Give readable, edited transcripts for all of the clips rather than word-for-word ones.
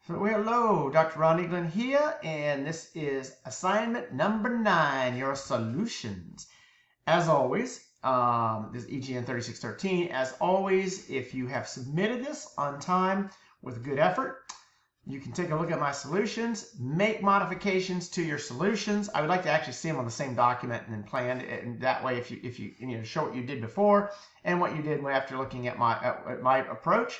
So hello, Dr. Ron Eaglin here, and this is assignment number 9, your solutions. As always, this is EGN3613. As always, if you have submitted this on time with good effort, you can take a look at my solutions, make modifications to your solutions. I would like to actually see them on the same document and then plan it, and that way if you show what you did before and what you did after looking at my approach.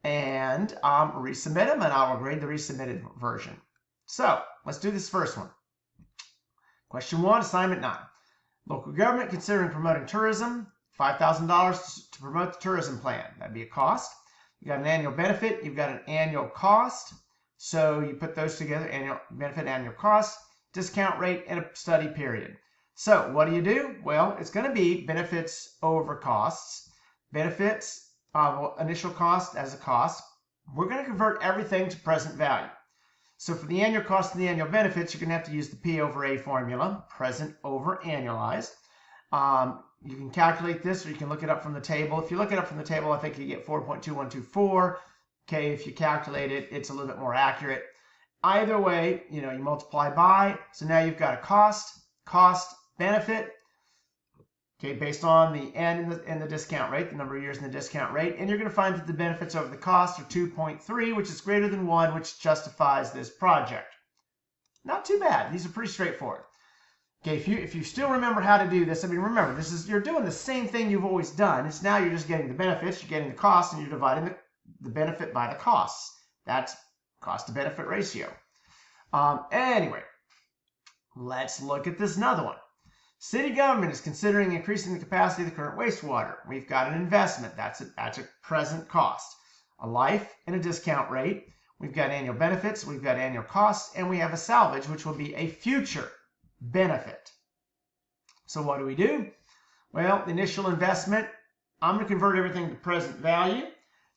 And resubmit them, and I will grade the resubmitted version. So let's do this first one. Question 1, assignment 9. Local government considering promoting tourism, $5,000 to promote the tourism plan. That'd be a cost. You got an annual benefit, you've got an annual cost. So you put those together, annual benefit, annual cost, discount rate, and a study period. So what do? Well, it's going to be benefits over costs. Benefits, initial cost as a cost. We're going to convert everything to present value. So for the annual cost and the annual benefits, you're going to have to use the P over A formula, present over annualized. You can calculate this, or you can look it up from the table. If you look it up from the table, I think you get 4.2124. Okay, if you calculate it, it's a little bit more accurate. Either way, you multiply by. So now you've got a cost, benefit. Okay, based on the N and the discount rate, the number of years in the discount rate, and you're going to find that the benefits over the cost are 2.3, which is greater than 1, which justifies this project. Not too bad. These are pretty straightforward. Okay, if you still remember how to do this, remember, you're doing the same thing you've always done. It's now you're just getting the benefits, you're getting the cost, and you're dividing the benefit by the costs. That's cost to benefit ratio. Anyway, let's look at this another one. City government is considering increasing the capacity of the current wastewater. We've got an investment. That's a present cost. A life and a discount rate. We've got annual benefits. We've got annual costs. And we have a salvage, which will be a future benefit. So what do? Well, the initial investment, I'm going to convert everything to present value.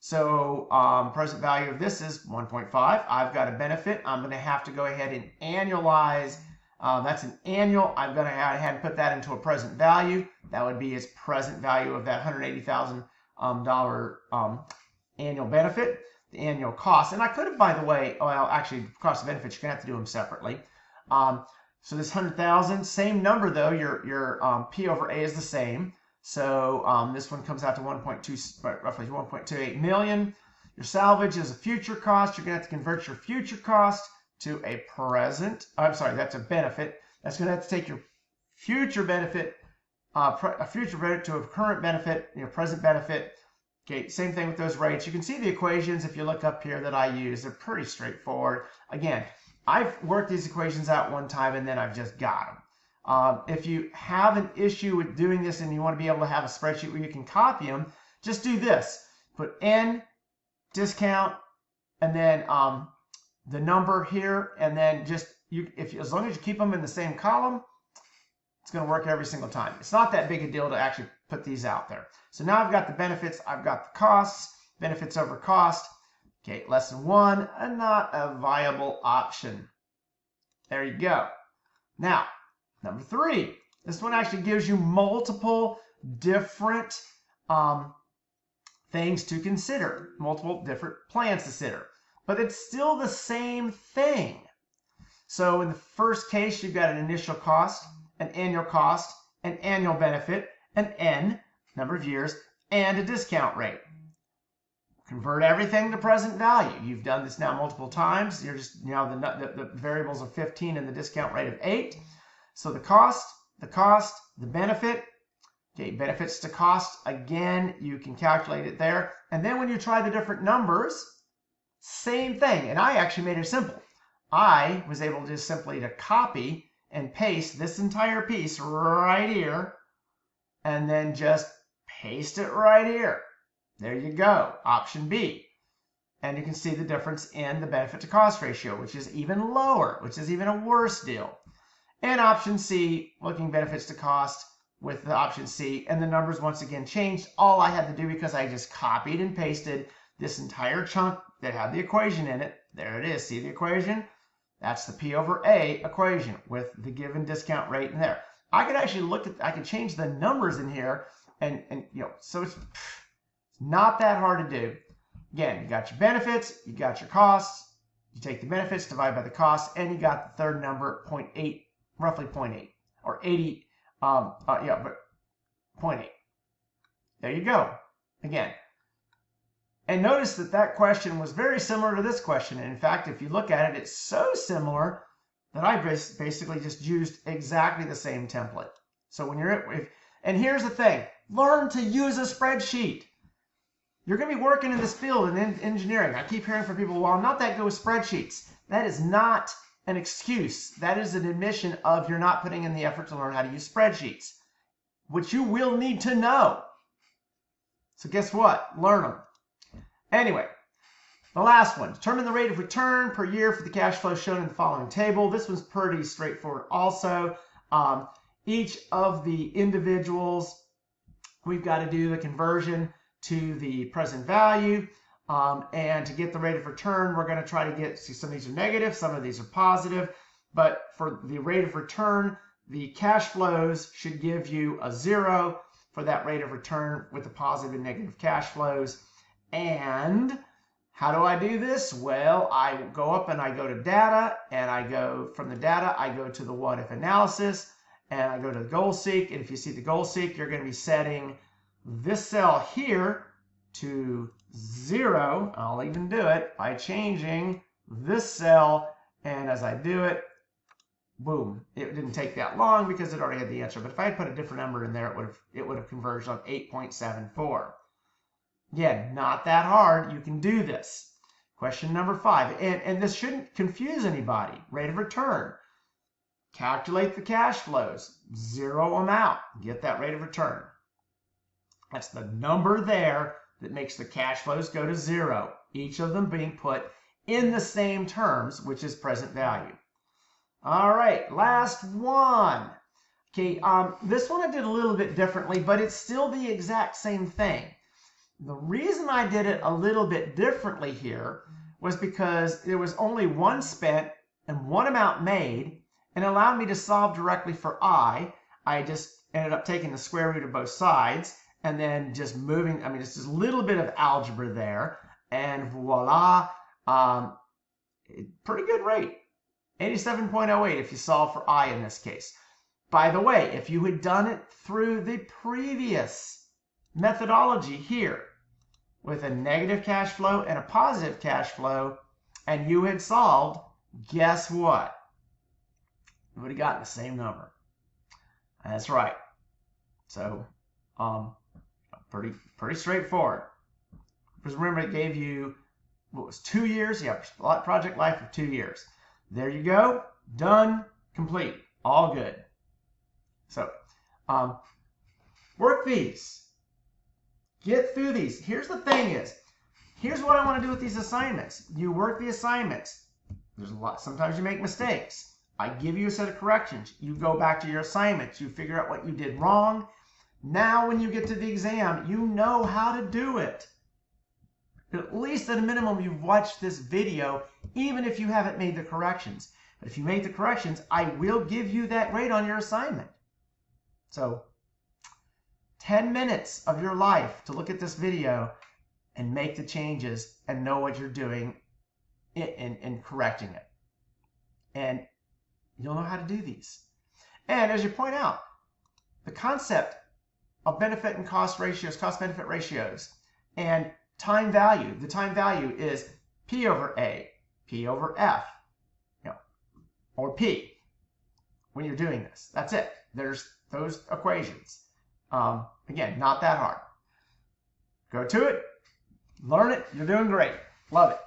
So present value of this is 1.5. I've got a benefit. I'm going to have to go ahead and annualize. That's an annual. I'm going to go ahead and put that into a present value. That would be its present value of that $180,000 annual benefit, the annual cost. And I could have, by the way, well, actually, cost of benefits, you're going to have to do them separately. So this 100,000, same number though. Your P over A is the same. So this one comes out to roughly 1.28 million. Your salvage is a future cost. You're going to have to convert your future cost to a present, that's a benefit. That's going to have to take your future benefit, a future benefit to a current benefit, present benefit. Okay, same thing with those rates. You can see the equations if you look up here that I use. They're pretty straightforward. Again, I've worked these equations out one time and then I've just got them. If you have an issue with doing this and you want to be able to have a spreadsheet where you can copy them, just do this. Put N, discount, and then the number here, and then as long as you keep them in the same column, it's going to work every single time. It's not that big a deal to actually put these out there. So now I've got the benefits, I've got the costs, benefits over cost. Okay, less than 1, and not a viable option. There you go. Now, number 3. This one actually gives you multiple different things to consider, multiple different plans to consider. But it's still the same thing. So in the first case, you've got an initial cost, an annual cost, an annual benefit, an N, number of years, and a discount rate. Convert everything to present value. You've done this now multiple times. You're just the variables are 15 and the discount rate of 8. So the cost, the benefit. Okay, benefits to cost. Again, you can calculate it there. And then when you try the different numbers, same thing, and I actually made it simple. I was able just simply to copy and paste this entire piece right here, and then just paste it right here. There you go, option B. And you can see the difference in the benefit to cost ratio, which is even lower, which is even a worse deal. And option C, looking benefits to cost with the option C, and the numbers once again changed. All I had to do, because I just copied and pasted this entire chunk that had the equation in it. There it is. See the equation? That's the P over A equation with the given discount rate in there. I could actually I could change the numbers in here and so it's not that hard to do. Again, you got your benefits, you got your costs, You take the benefits, divide by the cost, and you got the third number, 0.8, roughly 0.8, or 80, yeah, but 0.8. There you go. Again. And notice that that question was very similar to this question. And in fact, if you look at it, it's so similar that I basically just used exactly the same template. So when you're and here's the thing, learn to use a spreadsheet. You're going to be working in this field in engineering. I keep hearing from people, well, I'm not that good with spreadsheets. That is not an excuse. That is an admission of you're not putting in the effort to learn how to use spreadsheets, which you will need to know. So guess what? Learn them. Anyway, the last one, determine the rate of return per year for the cash flow shown in the following table. This one's pretty straightforward also. Each of the individuals, we've got to do the conversion to the present value. And to get the rate of return, we're going to try to get, see, some of these are negative, some of these are positive. But for the rate of return, the cash flows should give you a 0 for that rate of return with the positive and negative cash flows. And how do I do this? Well, I go up and I go to data, and I go from the data, I go to the what if analysis, and I go to the goal seek. And if you see the goal seek, you're going to be setting this cell here to 0. I'll even do it by changing this cell. And as I do it, boom, it didn't take that long because it already had the answer. But if I had put a different number in there, it would have converged on 8.74. Again, not that hard. You can do this. Question number 5. And this shouldn't confuse anybody. Rate of return. Calculate the cash flows. 0 them out. Get that rate of return. That's the number there that makes the cash flows go to 0. Each of them being put in the same terms, which is present value. All right, last one. Okay, this one I did a little bit differently, but it's still the exact same thing. The reason I did it a little bit differently here was because there was only one spent and one amount made, and allowed me to solve directly for I. I just ended up taking the square root of both sides and then just moving. I mean, it's just a little bit of algebra there, and voila, pretty good rate. 87.08 if you solve for I in this case. By the way, if you had done it through the previous methodology here with a negative cash flow and a positive cash flow, and you had solved, guess what? You would have gotten the same number. That's right. So, pretty straightforward. Because remember, it gave you, what was 2 years? Yeah, project life of 2 years. There you go. Done. Complete. All good. So, work these. Get through these. Here's the thing is, here's what I want to do with these assignments. You work the assignments. There's a lot. Sometimes you make mistakes. I give you a set of corrections. You go back to your assignments. You figure out what you did wrong. Now when you get to the exam, you know how to do it. At least at a minimum, you've watched this video, even if you haven't made the corrections. But if you make the corrections, I will give you that grade on your assignment. So 10 minutes of your life to look at this video and make the changes and know what you're doing in correcting it. And you'll know how to do these. And as you point out, the concept of benefit and cost ratios, cost-benefit ratios, and time value. The time value is P over A, P over F, or P when you're doing this. That's it. There's those equations. Again, not that hard. Go to it. Learn it. You're doing great. Love it.